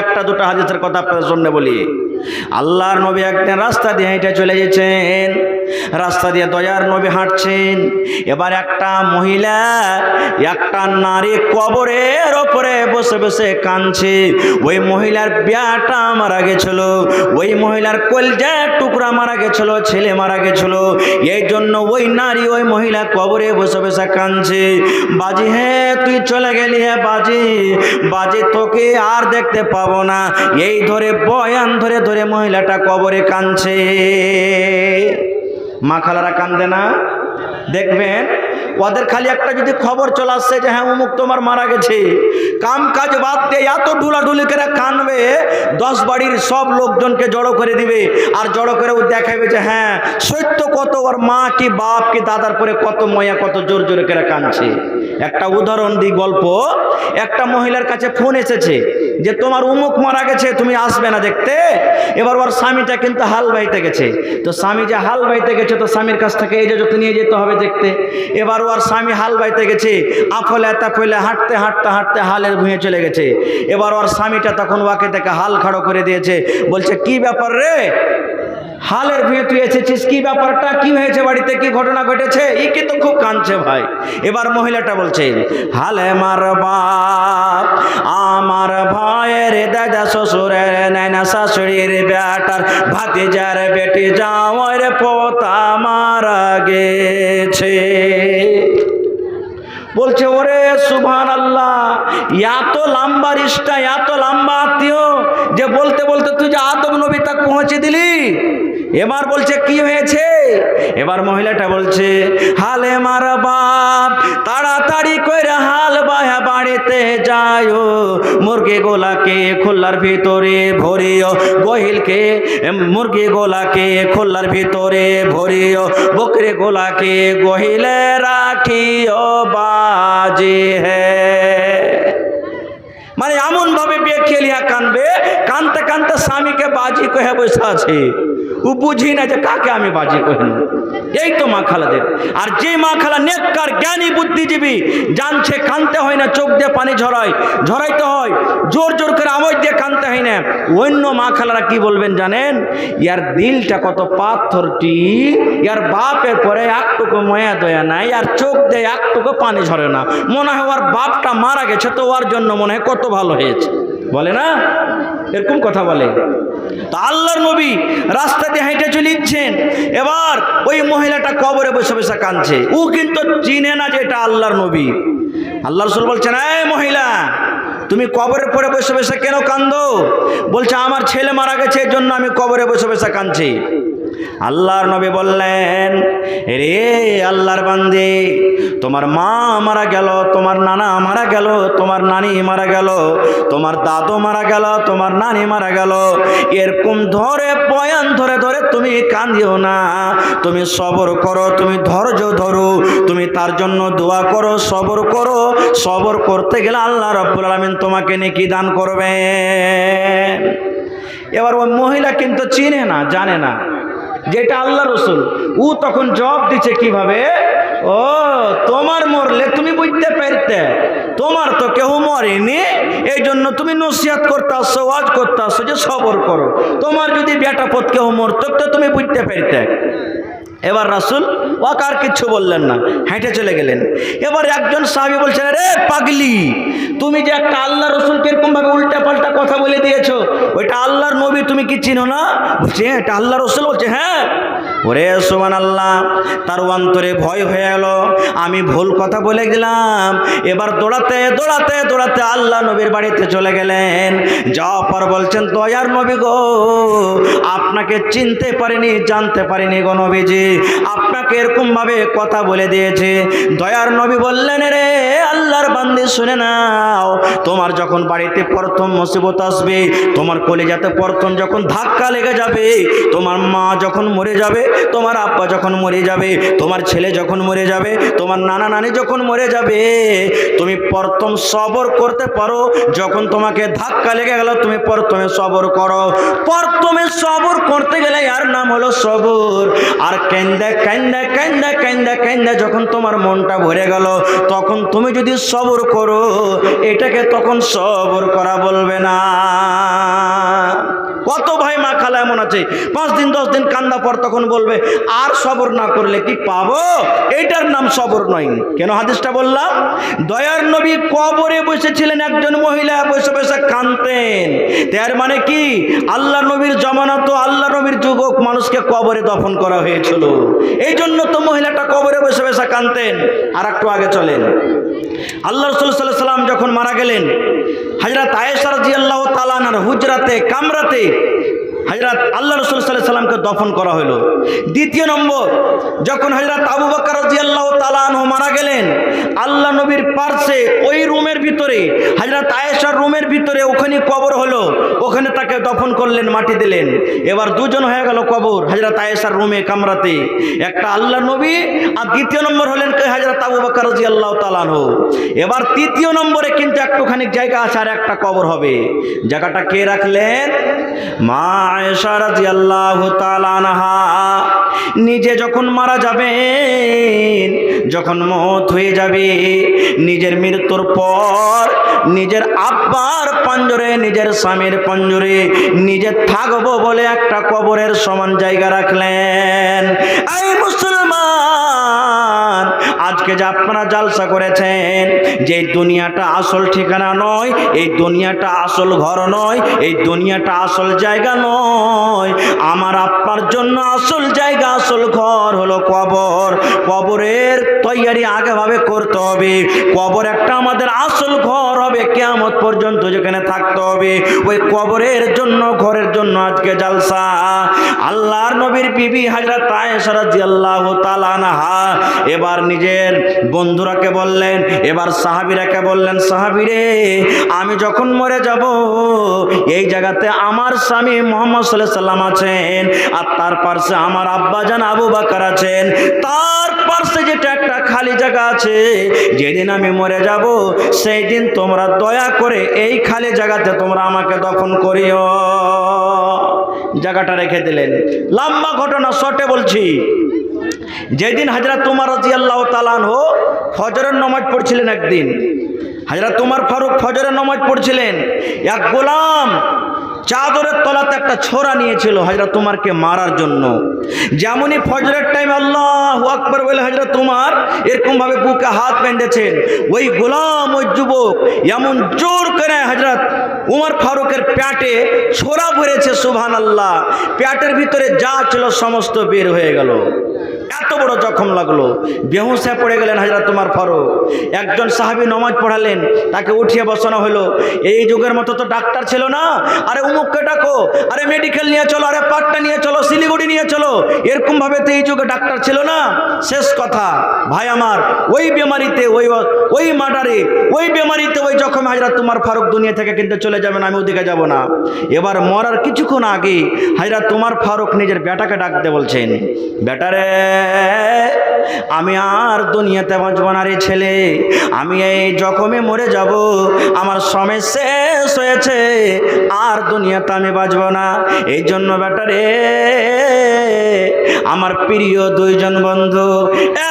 একটা দুটো হাদিসের কথা আপনাদের সামনে বলি। আল্লাহর নবী একদিন রাস্তা দিয়ে হেঁটে চলে গেছেন, রাস্তা দিয়ে দয়ার নবী হাঁটছেন। এবার একটা মহিলা একটা নারী কবরের ওপরে বসে বসে কাঁদছে। ওই মহিলার বিয়াটা মারা গেছিল, ওই মহিলার কলজার টুকরা মারা গেছিল, ছেলে মারা গেছিল। এই জন্য ওই নারী ওই মহিলা কবরে বসে বসে কাঁদছে। বাজি হ্যাঁ তুই চলে গেলি, হ্যাঁ বাজি, বাজি তোকে আর দেখতে পাবো না। এই ধরে বয়ান ধরে ধরে মহিলাটা কবরে কাঁদছে। মা খালারা কান্দে না? দেখবেন ওদের খালি একটা যদি খবর চলে আসছে যে হ্যাঁ অমুক তোমার মারা গেছে, কাম কাজ বাদ দিয়ে এত ঢুলাঢুলি করে কানবে, 10 বাড়ির সব লোকজনকে জড়ো করে দিবে। আর জড়ো করে ও দেখাবে যে হ্যাঁ সত্য কত, ওর মা কি বাপ কি দাদার পরে কত ময়া, কত জোর জোরে করে কাঁদছে। একটা উদাহরণ দিই গল্প। একটা মহিলার কাছে ফোন এসেছে যে তোমার অমুক মারা গেছে, তুমি আসবে না দেখতে। এবার ওর স্বামীটা কিন্তু হাল বাইতে গেছে। তো স্বামী যে হাল বাইতে গেছে, তো স্বামীর কাছ থেকে এই যে যত নিয়ে যেতে হবে দেখতে। এবার ওর স্বামী হাল বাইতে গেছে, আফলে তাফলে হাঁটতে হাঁটতে হাঁটতে হালের ভুঁয়ে চলে গেছে। এবার ওর স্বামীটা তখন ওকে থেকে হাল খাড়ো করে দিয়েছে। বলছে কি ব্যাপার রে, হালের ভুঁয়ে তুই এসেছিস, কি ব্যাপারটা, কি হয়েছে বাড়িতে, কি ঘটনা ঘটেছে? ই কিন্তু খুব কাঁদছে ভাই। এবার মহিলাটা বলছে হালে মার বাপ, আমার ভাইয়ের দাদা শ্বশুরের নানা শাশুড়ির বেটার ভাতিজার বেটি যাওয়ার পোতা মারা গেছে। বলছে ওরে সুবহানাল্লাহ, এত লম্বা রিশতা, এত লম্বা আত্মীয় যে বলতে বলতে তুই যে আদম নবী তক পৌঁছে দিলি। এবার বলছে কি হয়েছে? এবার মহিলাটা বলছে হালে মার বাপ, তাড়াতাড়ি করে হাল বায়া বাড়িতে যাও, মুরগি গোলাকে খোলার ভিতরে ভরিও, গহিলকে মুরগি গোলাকে খোলার ভিতরে ভরিও, বকরি গোলাকে গহিলে রাখিও, বাজি হ্যাঁ। মানে এমন ভাবে বিয়ে খেলিয়া কানবে, কানতে কানতে স্বামীকে বাজি কহে বসে আছে। ও বুঝি না যে কাকে আমি বাজি কহি। এই তো মা খালাদের। আর যে মা খালা নেককার জ্ঞানী বুদ্ধিজীবী, জানছে কানতে হয় না চোখ দিয়ে পানি ঝরাইতে হয়, জোর জোর করে আওয়াজ দিয়ে কানতে হয় না। অন্য মা খালারা কি বলবেন জানেন? ইয়ার দিলটা কত পাথরটি, ইয়ার বাপের পরে একটুকু ময়া দয়া নাই, আর চোখ দিয়ে একটুকু পানি ঝরে না। মনে হয় ওর বাপটা মারা গেছে, তো ওর জন্য মনে হয় কত ভালো হয়েছে, বলে না? এরকম কথা বলে। তো আল্লাহর নবী রাস্তা দিয়ে হেঁটে চলেছেন। এবার ওই মহিলাটা কবরে বসে বসে কাঁদছে। ও কিন্তু চিনে না যে এটা আল্লাহর নবী। আল্লাহ রাসূল বলছেন এই মহিলা, তুমি কবরের পরে বসে বসে কেন কাঁদো? বলছে আমার ছেলে মারা গেছে, এর জন্য আমি কবরে বসে বসে কাঁদছি। আল্লাহর নবী বললেন রে আল্লাহর বান্দে, তোমার মা মারা গেল, তোমার নানা মারা গেল, তোমার নানি মারা গেল, তোমার দাদু মারা গেল, তোমার নানি মারা গেল। এরকম ধরে বয়ান ধরে ধরে তুমি কাঁদিও না, তুমি সবর করো, তুমি ধৈর্য ধরো, তুমি তার জন্য দোয়া করো, সবর করো। সবর করতে গেলে আল্লাহ রাব্বুল আলামিন তোমাকে নেকি দান করবেন। এবার ওই মহিলা কিন্তু চিনে না, জানে না যেটা আল্লাহ রসুল। ও তখন জবাব দিচ্ছে কিভাবে, ও তোমার মরলে তুমি বুঝতে পারতে, তোমার তো কেউ মরেনি, এই জন্য তুমি নসিহত করতে আসছো, ওয়াজ করতে আসছো যে সবর করো। তোমার যদি বেটা পথ কেউ মরত তো তুমি বুঝতে পারতে। এবার রাসূল ওকে আর কিচ্ছু বললেন না, হেঁটে চলে গেলেন। এবার একজন সাহাবী বলছেন রে পাগলি, তুমি যে একটা আল্লাহ রসুলকে এরকম ভাবে উল্টা পাল্টা কথা বলে দিয়েছো, ওইটা আল্লাহর নবী, তুমি কি চিনো না? বলছে এটা আল্লাহ রসুল। বলছে হ্যাঁ। ওরে সুবহানাল্লাহ, তার অন্তরে ভয় হয়ে গেল, আমি ভুল কথা বলে গেলাম। এবার দৌড়াতে দৌড়াতে দৌড়াতে আল্লাহ নবীর বাড়িতে চলে গেলেন। যাওয়ার পর বলছেন দয়ার নবী গো, আপনাকে চিনতে পারিনি, জানতে পারিনি গো নবীজি, আপনাকে এরকম ভাবে কথা বলে দিয়েছে। দয়ার নবী বললেন রে আল্লাহর বান্দী শুনে নাও, তোমার যখন বাড়িতে প্রথম মুসিবত আসবে, তোমার কলিজাতে প্রথম যখন ধাক্কা লেগে যাবে, তোমার মা যখন মরে যাবে, তোমার আব্বা যখন মরে যাবে, তোমার ছেলে যখন মরে যাবে, তোমার নানা নানি যখন মরে যাবে, তুমি প্রথম সবর করতে পারো। যখন তোমাকে ধাক্কা লেগে গেল, তুমি প্রথমে সবর করো। প্রথমে সবর করতে গেলে আর নাম হলো সবর। আর কান্দা কান্দা কান্দা কান্দা কান্দা যখন তোমার মনটা ভরে গেল, তখন তুমি যদি সবর করো, এটাকে তখন সবর করা বলবে না। আছে, 5 দিন 10 দিন কান্দা পর তখন বলবে আর সবর না করলে কি পাবো? এইটার নাম সবর নয়। কেন হাদিসটা বললাম? দয়ার নবী কবরে বসেছিলেন, একজন মহিলা বসে বসে কাঁদতেন। তার মানে কি আল্লাহ নবীর জমানা তো আল্লাহ নবীর যুবক মানুষকে কবরে দফন করা হয়েছিল, এই জন্য তো মহিলাটা কবরে বসে বসে কাঁদতেন। আর একটু আগে চলেন, আল্লাহ রাসূল সাল্লাল্লাহু আলাইহি ওয়াসাল্লাম যখন মারা গেলেন, হযরত আয়েশা রাদিয়াল্লাহু তাআলা আনহার হুজরাতে কামরাতে হযরত আল্লাহ রাসূল সাল্লাল্লাহু আলাইহি ওয়াসাল্লামকে দফন করা হলো। দ্বিতীয় নম্বর, যখন হযরত আবু বকর রাদিয়াল্লাহু তাআলা আনহু মারা গেলেন, আল্লাহ নবীর পাশে ওই রুমের ভিতরে হযরত আয়েশার রুমের ভিতরে ওখানে কবর হলো, ওখানে তাকে দফন করলেন, মাটি দিলেন। এবার দুজন হয়ে গেল কবর হযরত আয়েশার রুমে কামরাতে, একটা আল্লাহ নবী আর দ্বিতীয় নম্বর হলেন কে? হযরত আবু বকর রাদিয়াল্লাহু তাআলা আনহু। এবার তৃতীয় নম্বরে কিন্তু একটুখানি জায়গা আছে, আর একটা কবর হবে। জায়গাটা কে রাখলেন? মা আয়েশা রাদিয়াল্লাহু তাআলা আনহা নিজে যখন মারা যাবেন, যখন মওত হয়ে যাবে, নিজের মৃত্যুর পর নিজের আব্বার পাঞ্জরে, নিজের স্বামীর পাঞ্জরে নিজে থাকবো বলে একটা কবরের সমান জায়গা রাখলেন। এই মুসলমান, আজকে যে আপনারা জালসা করেছেন, যে দুনিয়াটা আসল ঠিকানা নয়, এই দুনিয়াটা আসল ঘর নয়, এই দুনিয়াটা আসল জায়গা নয়। আমার আপনার জন্য আসল জায়গা, আসল ঘর হলো কবর। কবরের তৈয়ারি আগেভাবে করতে হবে। কবর একটা আমাদের আসল ঘর হবে, কিয়ামত পর্যন্ত যেখানে থাকতে হবে। ওই কবরের জন্য, ঘরের জন্য আজকে জালসা। আল্লাহর নবীর বিবি হযরত আয়েশা রাদিয়াল্লাহু তাআলা আনহা এবার নিজের বন্ধুরাকে বললেন, এবার সাহাবীরাকে বললেন, সাহাবীরে আমি যখন মরে যাব, এই জায়গাতে আমার স্বামী মুহাম্মদ সাল্লাল্লাহু আলাইহি সাল্লাম আছেন, আর তার পাশে আমার আব্বাজান আবু বকর আছেন, তার পাশে যেটা একটা খালি জায়গা আছে, যেদিন আমি মরে যাব সেই দিন তোমরা দয়া করে এই খালি জায়গাতে তোমরা আমাকে দফন করিও। জায়গাটা রেখে দিলেন। লম্বা ঘটনা, শর্টে বলছি। যেদিন হযরত উমর রাদিয়াল্লাহু তাআলা আনহু ফজরের নামাজ পড়ছিলেন, একদিন হযরত উমর ফারুক ফজরের নামাজ পড়ছিলেন, এক গোলাম চাদরের তলাতে একটা ছোরা নিয়েছিল হযরত উমরকে মারার জন্য। যেমনই ফজরের টাইম আল্লাহু আকবার বলে হযরত উমর এরকম ভাবে বুকে হাত বেঁধেছেন, ওই গোলাম, ওই যুবক এমন জোর করে হযরত উমর ফারুকের পেটে ছোরা ভরেছে, সুবহানাল্লাহ। পেটের ভিতরে যা ছিল সমস্ত বের হয়ে গেল। এত বড় জখম লাগলো, বেহুশ হয়ে পড়ে গেলেন হযরত উমর ফারুক। একজন সাহাবী নামাজ পড়ালেন, তাকে উঠিয়ে বসানো হলো। এই যুগের মতো তো ডাক্তার ছিল না, আরে উমুককে ডাকো, আরে মেডিকেল নিয়ে চলো, আরে পাটনা নিয়ে চলো, শিলিগুড়ি নিয়ে চলো, এরকম ভাবে তো এই যুগে ডাক্তার ছিল না। শেষ কথা ভাই আমার, ওই বেমারিতে, ওই মার্ডারে, ওই বেমারিতে, ওই জখমে হযরত উমর ফারুক দুনিয়া থেকে কিন্তু চলে যাবেন, আমি ওদিকে যাব না। এবার মরার কিছুক্ষণ আগে হযরত উমর ফারুক নিজের বেটাকে ডাকতে বলছেন, বেটারে আমি আর দুনিয়াতে বাঁচব না রে ছেলে, আমি এই জখমে মরে যাব, আমার সময় শেষ হয়েছে, আর দুনিয়াতে আমি বাঁচব না। এই জন্য বেটারে আমার প্রিয় দুইজন বন্ধু,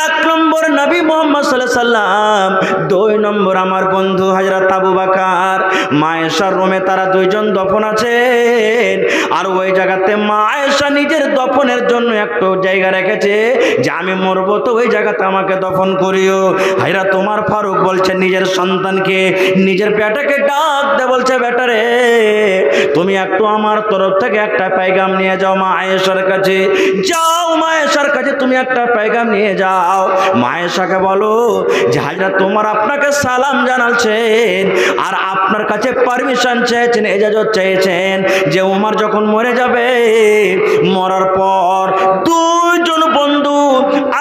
1 নম্বর নবী মুহাম্মদ সাল্লাল্লাহু আলাইহি সাল্লাম, 2 নম্বর আমার বন্ধু হযরত আবু বকর, মা আয়েশার রুমে তারা দুইজন দফন আছেন। আর ওই জায়গাতে মা আয়েশা নিজের দফনের জন্য একটু জায়গা রেখেছে, যে আমি মরবো তো ওই জায়গাতে আমাকে দফন করিও। হযরত উমর ফারুক বলছে নিজের সন্তানকে, নিজের বেটাকে ডাক দে, বলছে বেটারে তুমি একটু আমার তরফ থেকে একটা পেগাম নিয়ে যাও মা আয়েশার কাছে, যাও মা আয়েশার কাছে তুমি একটা পেগাম নিয়ে যাও। মা আয়েশাকে বলো যে হযরত উমর আপনাকে সালাম জানাচ্ছেন, আর আপনার কাছে পারমিশন চেয়েছেন, ইজাজত চেয়েছেন, যে উমর যখন মরে যাবে, মরার পর দুইজন বন্ধু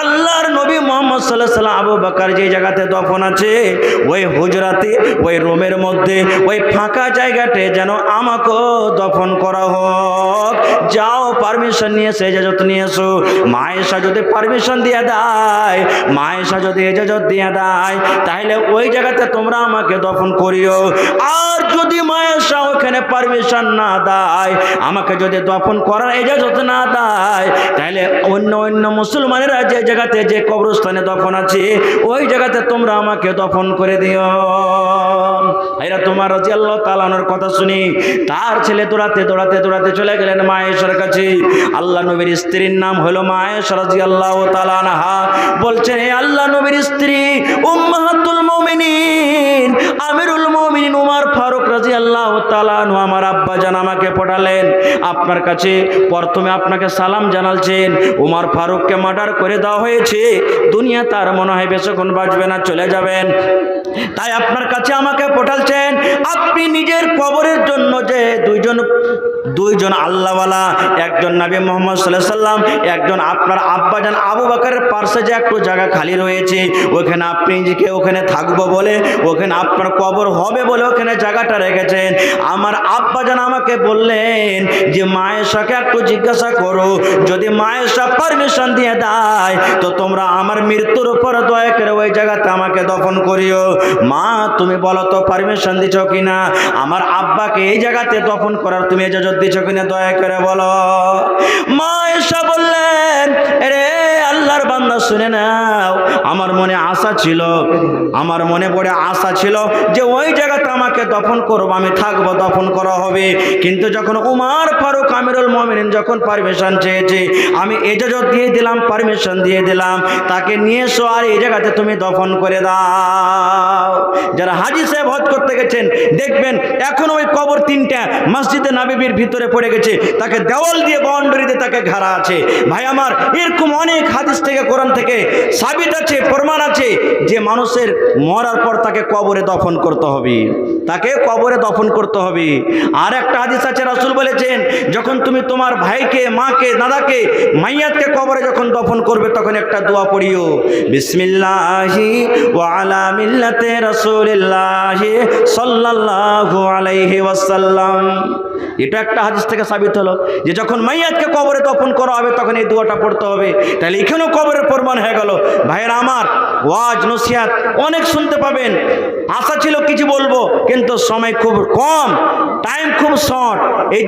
আল্লাহর নবী মুহাম্মদ সাল্লাল্লাহু আলাইহি সাল্লাম, আবু বকর যে জায়গাতে দফন আছে, ওই হুজরাতে, ওই রুমের মধ্যে, ওই ফাঁকা জায়গাতে যেন আমাকে দফন করা হোক। যাও পারমিশন নিয়ে এসে, ইজাজত নিয়ে এসো। মা আয়েশা যদি পারমিশন দিয়ে দেয়, মা আয়েশা যদি ইজাজত দিয়ে দেয়, তাহলে ওই জায়গাতে তোমরা আমাকে দফন করিও। আর যদি মা আয়েশা ওখানে পারমিশন না দেয়, আমাকে যদি দফন করার ইজাজত না দেয়, তাহলে অন্য মুসলমানেরা যে জায়গাতে, যে কবরস্থানে দফন আছে, ওই জায়গাতে তোমরা আমাকে দফন করে দিও। এরা তোমার রাদিয়াল্লাহু তাআলা আনহুর কথা শুনি তার ছেলে দৌড়াতে দৌড়াতে দৌড়াতে চলে গেলেন মা আয়েশার কাছে। আল্লাহ নবীর স্ত্রীর নাম হলো মা আয়েশা রাদিয়াল্লাহু তাআলা আনহা। বলছেন, হে আল্লাহ নবীর স্ত্রী, উম্মাহাতুল মুমিনিন, আমিরুল মুমিনিন উমর ফারুক রাদিয়াল্লাহু তাআলা আনহু আমার আব্বা জান আমাকে পাঠালেন আপনার কাছে। প্রথমে আপনাকে সালাম জানালছেন, উমর ফারুককে মার্ডার করে দেওয়া হয়েছে, দুনিয়া তার মনে হয় বেশিক্ষণ বাঁচবে না, চলে যাবেন, তাই আপনার কাছে আমাকে পাঠালছেন আপনি নিজের কবরের জন্য যে দুইজন আল্লাহওয়ালা, একজন নবী মুহাম্মদ সাল্লাল্লাহু আলাইহি সাল্লাম, একজন আপনার আব্বাজান আবু বকরের পাশে যে একটু জায়গা খালি রয়েছে, ওখানে আপনি নিজেকে ওখানে থাকবো বলে, ওখানে আপনার কবর হবে বলে ওখানে জায়গাটা রেখেছেন। আমার আব্বাজান আমাকে বললেন যে মায়েশাকে একটু জিজ্ঞাসা করো, যদি মায়েশা পারমিশন দিয়ে দেয় তো তোমরা আমার মৃত্যুর উপর দয়া করে ওই জায়গাতে আমাকে দফন করিও। মা তুমি বলো তো পারমিশন দিছ কিনা, আমার আব্বাকে এই জায়গাতে দফন করার তুমি ইজাজত দিছ কিনা, দয়া করে বলো। মা আয়েশা বললেন, রে আল্লাহর বান্দা শুনে নাও, আমার মনে আশা ছিল, আমার মনে বড় আশা ছিল যে ওই জায়গাতে আমাকে দফন করবো, আমি থাকবো, দফন করা হবে, কিন্তু যখন উমর ফারুক আমিরুল মুমিনিন যখন পারমিশন চেয়েছে, আমি ইজাজত দিয়ে দিলাম, পারমিশন দিয়ে দিলাম, তাকে নিয়ে এসো আর এই জায়গাতে তুমি দফন করে দাও। যারা হাজী সাহেব হজ করতে গেছেন দেখবেন এখন ওই কবর তিনটা মসজিদে নববীর ভিতরে পড়ে গেছে, তাকে দেওয়াল দিয়ে বাউন্ডারিতে তাকে ঘেরা আছে। ভাই আমার, এরকম অনেক হাদিস থেকে কোরআন থেকে সাবিত আছে, প্রমাণ আছে যে মানুষের মরার পর তাকে কবরে দফন করতে হবে, তাকে কবরে দফন করতে হবে। আর একটা হাদিস আছে, রাসূল বলেছেন যখন তুমি তোমার ভাইকে, মাকে, দাদাকে, মাইয়াতকে কবরে যখন দফন করবে তখন একটা দোয়া পড়িও, বিসমিল্লাহি ওয়া আলা মিল্লাতি রাসূলিল্লাহি সাল্লাল্লাহু আলাইহি ওয়াসাল্লাম। এটা একটা হাদিস থেকে সাবিত হলো যে যখন মাইয়াতকে কবরে দফন করা হবে তখন এই দোয়াটা পড়তে হবে। তাহলে এখানেও কবরের প্রমাণ হয়ে গেল। ভাইয়েরা আমার, ওয়াজ নসিহত অনেক শুনতে পাবেন, আশা ছিল কিছু বলবো কিন্তু সময় খুব কম, টাইম খুব শর্ট, এই